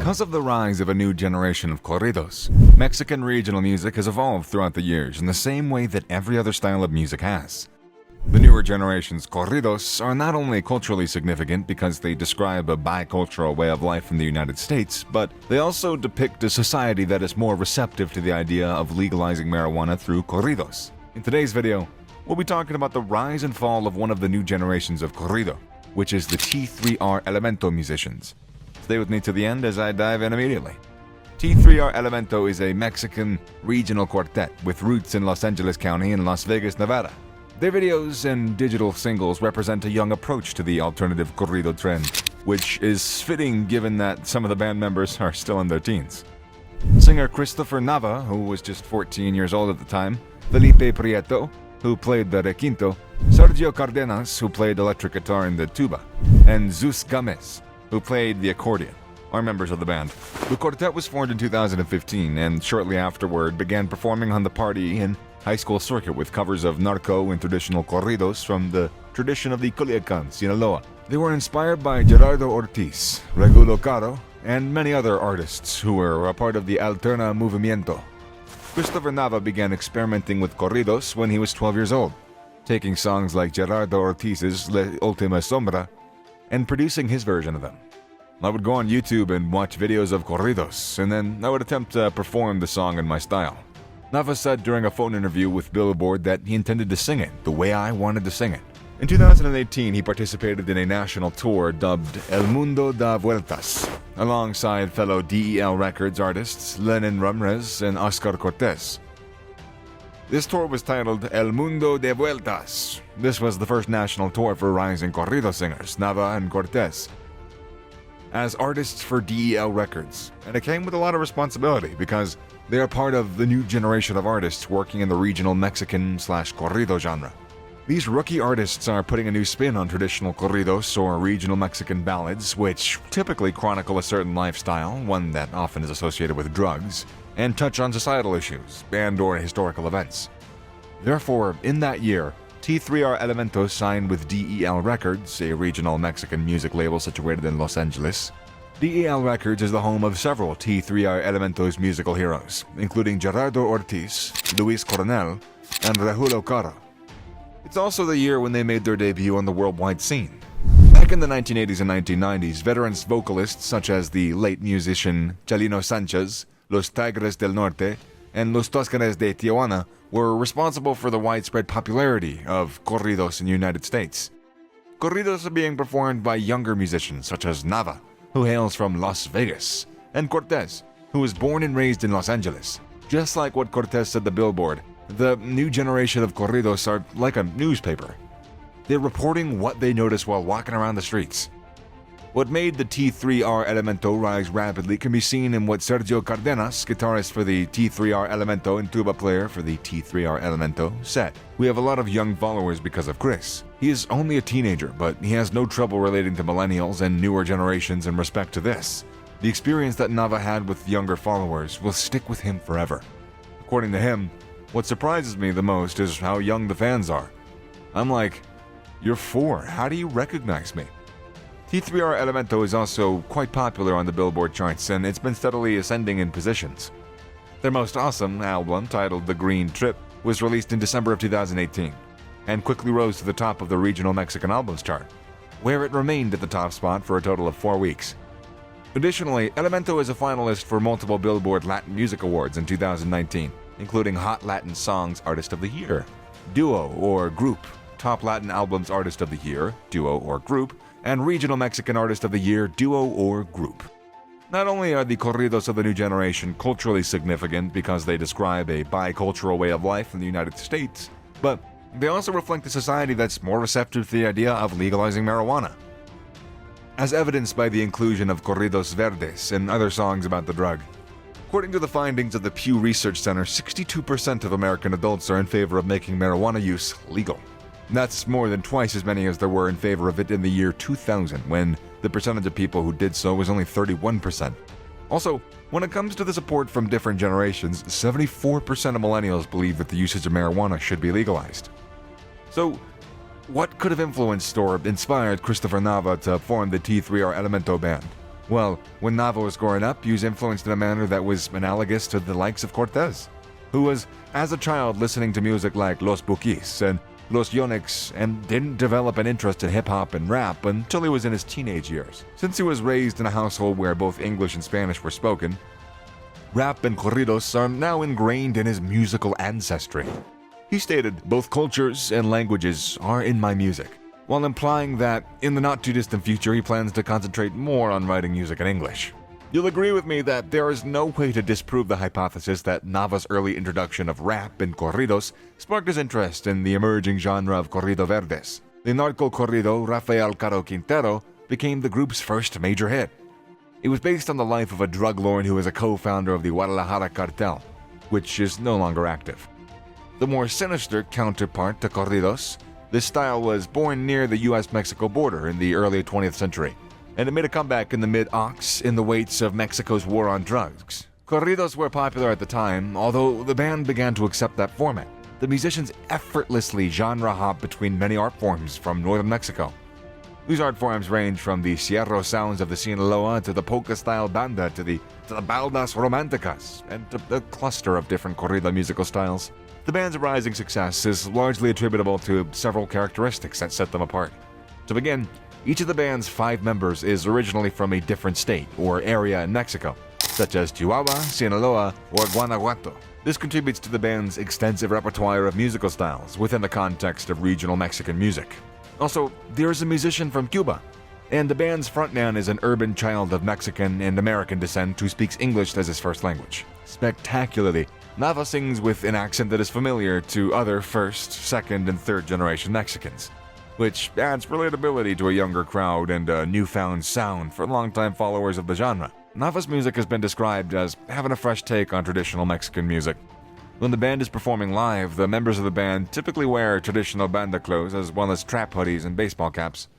Because of the rise of a new generation of corridos, Mexican regional music has evolved throughout the years in the same way that every other style of music has. The newer generation's corridos are not only culturally significant because they describe a bicultural way of life in the United States, but they also depict a society that is more receptive to the idea of legalizing marijuana through corridos. In today's video, we'll be talking about the rise and fall of one of the new generations of corrido, which is the T3r Elemento musicians. Stay with me to the end as I dive in immediately. T3r Elemento is a Mexican regional quartet with roots in Los Angeles County and Las Vegas, Nevada. Their videos and digital singles represent a young approach to the alternative corrido trend, which is fitting given that some of the band members are still in their teens. Singer Christopher Nava, who was just 14 years old at the time, Felipe Prieto, who played the requinto, Sergio Cardenas, who played electric guitar and the tuba, and Zeus Gomez, who played the accordion, are members of the band. The quartet was formed in 2015 and shortly afterward began performing on the party and high school circuit with covers of narco and traditional corridos from the tradition of the Culiacan, Sinaloa. They were inspired by Gerardo Ortiz, Regulo Caro, and many other artists who were a part of the Alterna Movimiento. Christopher Nava began experimenting with corridos when he was 12 years old, taking songs like Gerardo Ortiz's La Última Sombra and producing his version of them. I would go on YouTube and watch videos of corridos, and then I would attempt to perform the song in my style. Nava said during a phone interview with Billboard that he intended to sing it the way I wanted to sing it. In 2018, he participated in a national tour dubbed El Mundo da Vueltas, alongside fellow DEL Records artists Lenin Ramirez and Oscar Cortez. This tour was titled El Mundo de Vueltas. This was the first national tour for rising corrido singers, Nava and Cortez, as artists for DEL Records, and it came with a lot of responsibility because they are part of the new generation of artists working in the regional Mexican/corrido genre. These rookie artists are putting a new spin on traditional corridos or regional Mexican ballads, which typically chronicle a certain lifestyle, one that often is associated with drugs, and touch on societal issues and/or historical events. Therefore, in that year, T3r Elemento signed with DEL Records, a regional Mexican music label situated in Los Angeles. DEL Records is the home of several T3r Elemento's musical heroes, including Gerardo Ortiz, Luis Coronel, and Regulo Caro. It's also the year when they made their debut on the worldwide scene. Back in the 1980s and 1990s, veterans vocalists such as the late musician Chalino Sanchez, Los Tigres del Norte, and Los Toscanes de Tijuana were responsible for the widespread popularity of corridos in the United States. Corridos are being performed by younger musicians such as Nava, who hails from Las Vegas, and Cortez, who was born and raised in Los Angeles. Just like what Cortez said to Billboard, the new generation of corridos are like a newspaper. They're reporting what they notice while walking around the streets. What made the T3r Elemento rise rapidly can be seen in what Sergio Cardenas, guitarist for the T3r Elemento and tuba player for the T3r Elemento, said. "We have a lot of young followers because of Chris. He is only a teenager, but he has no trouble relating to millennials and newer generations in respect to this. The experience that Nava had with younger followers will stick with him forever." According to him, what surprises me the most is how young the fans are. I'm like, "You're 4, how do you recognize me?" T3r Elemento is also quite popular on the Billboard charts, and it's been steadily ascending in positions. Their most awesome album, titled The Green Trip, was released in December of 2018, and quickly rose to the top of the regional Mexican albums chart, where it remained at the top spot for a total of 4 weeks. Additionally, Elemento is a finalist for multiple Billboard Latin Music Awards in 2019, including Hot Latin Songs Artist of the Year, Duo or Group, Top Latin Albums Artist of the Year, Duo or Group, and Regional Mexican Artist of the Year, Duo or Group. Not only are the corridos of the new generation culturally significant because they describe a bicultural way of life in the United States, but they also reflect a society that's more receptive to the idea of legalizing marijuana, as evidenced by the inclusion of corridos verdes and other songs about the drug. According to the findings of the Pew Research Center, 62% of American adults are in favor of making marijuana use legal. That's more than twice as many as there were in favor of it in the year 2000, when the percentage of people who did so was only 31%. Also, when it comes to the support from different generations, 74% of millennials believe that the usage of marijuana should be legalized. So, what could have influenced or inspired Christopher Nava to form the T3r Elemento band? Well, when Nava was growing up, he was influenced in a manner that was analogous to the likes of Cortez, who was, as a child, listening to music like Los Bukis and Los Yonix and didn't develop an interest in hip-hop and rap until he was in his teenage years. Since he was raised in a household where both English and Spanish were spoken, rap and corridos are now ingrained in his musical ancestry. He stated, "Both cultures and languages are in my music," while implying that in the not-too-distant future he plans to concentrate more on writing music in English. You'll agree with me that there is no way to disprove the hypothesis that Nava's early introduction of rap and corridos sparked his interest in the emerging genre of corrido verdes. The narco-corrido Rafael Caro Quintero became the group's first major hit. It was based on the life of a drug lord who was a co-founder of the Guadalajara cartel, which is no longer active. The more sinister counterpart to corridos, this style was born near the US-Mexico border in the early 20th century, and it made a comeback in the mid-aughts in the weights of Mexico's war on drugs. Corridos were popular at the time, although the band began to accept that format. The musicians effortlessly genre-hop between many art forms from northern Mexico. These art forms range from the Sierra sounds of the Sinaloa to the polka-style banda to the baldas romanticas, and to a cluster of different corrido musical styles. The band's rising success is largely attributable to several characteristics that set them apart. To begin, each of the band's 5 members is originally from a different state or area in Mexico, such as Chihuahua, Sinaloa, or Guanajuato. This contributes to the band's extensive repertoire of musical styles within the context of regional Mexican music. Also, there is a musician from Cuba, and the band's frontman is an urban child of Mexican and American descent who speaks English as his first language. Spectacularly, Nava sings with an accent that is familiar to other first, second, and third generation Mexicans, which adds relatability to a younger crowd and a newfound sound for longtime followers of the genre. Nava's music has been described as having a fresh take on traditional Mexican music. When the band is performing live, the members of the band typically wear traditional banda clothes as well as trap hoodies and baseball caps.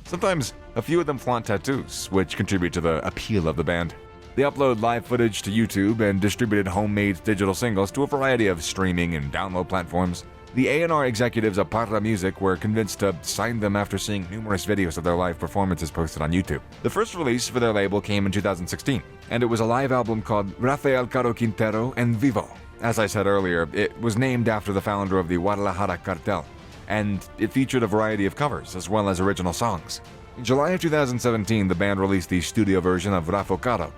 Sometimes, a few of them flaunt tattoos, which contribute to the appeal of the band. They upload live footage to YouTube and distributed homemade digital singles to a variety of streaming and download platforms. The A&R executives of Parra Music were convinced to sign them after seeing numerous videos of their live performances posted on YouTube. The first release for their label came in 2016, and it was a live album called Rafael Caro Quintero en Vivo. As I said earlier, it was named after the founder of the Guadalajara cartel, and it featured a variety of covers as well as original songs. In July of 2017, the band released the studio version of Rafa Caro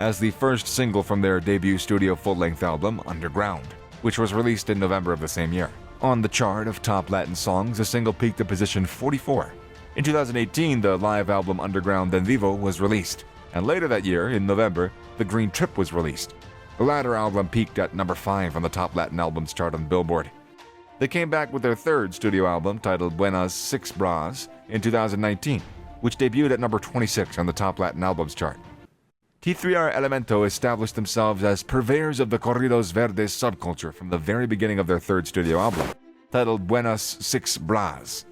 as the first single from their debut studio full-length album, Underground, which was released in November of the same year. On the chart of top Latin songs, the single peaked at position 44. In 2018, the live album Underground en Vivo was released, and later that year, in November, The Green Trip was released. The latter album peaked at number 5 on the top Latin albums chart on Billboard. They came back with their third studio album, titled Buenas 6 Bras, in 2019, which debuted at number 26 on the top Latin albums chart. T3r Elemento established themselves as purveyors of the corridos verdes subculture from the very beginning of their third studio album, titled Buenas 6 Bras.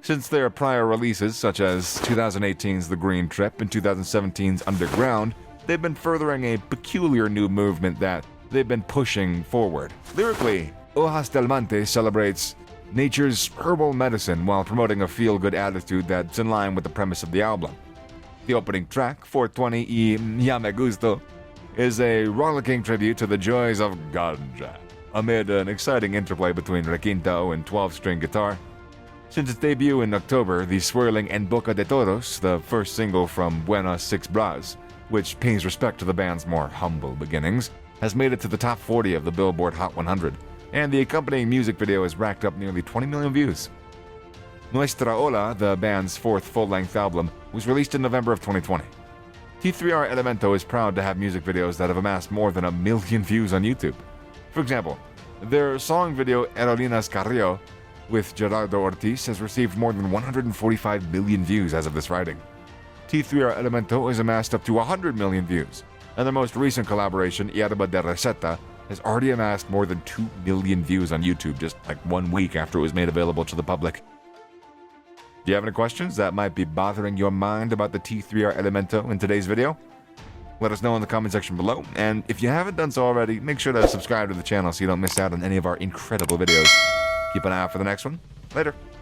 Since their prior releases, such as 2018's The Green Trip and 2017's Underground, they've been furthering a peculiar new movement that they've been pushing forward. Lyrically, Hojas del Monte celebrates nature's herbal medicine while promoting a feel-good attitude that's in line with the premise of the album. The opening track, 420 y Ya Me Gusto, is a rollicking tribute to the joys of ganja, amid an exciting interplay between requinto and 12-string guitar. Since its debut in October, the swirling En Boca de Todos, the first single from Buenas 6 Bras, which pays respect to the band's more humble beginnings, has made it to the top 40 of the Billboard Hot 100, and the accompanying music video has racked up nearly 20 million views. Nuestra Ola, the band's fourth full-length album, was released in November of 2020. T3r Elemento is proud to have music videos that have amassed more than 1 million views on YouTube. For example, their song video Aerolinas Carrillo with Gerardo Ortiz has received more than 145 million views as of this writing. T3r Elemento has amassed up to 100 million views, and their most recent collaboration, Yerba de Receta, has already amassed more than 2 million views on YouTube just like 1 week after it was made available to the public. Do you have any questions that might be bothering your mind about the T3r Elemento in today's video? Let us know in the comment section below, and if you haven't done so already, make sure to subscribe to the channel so you don't miss out on any of our incredible videos. Keep an eye out for the next one. Later.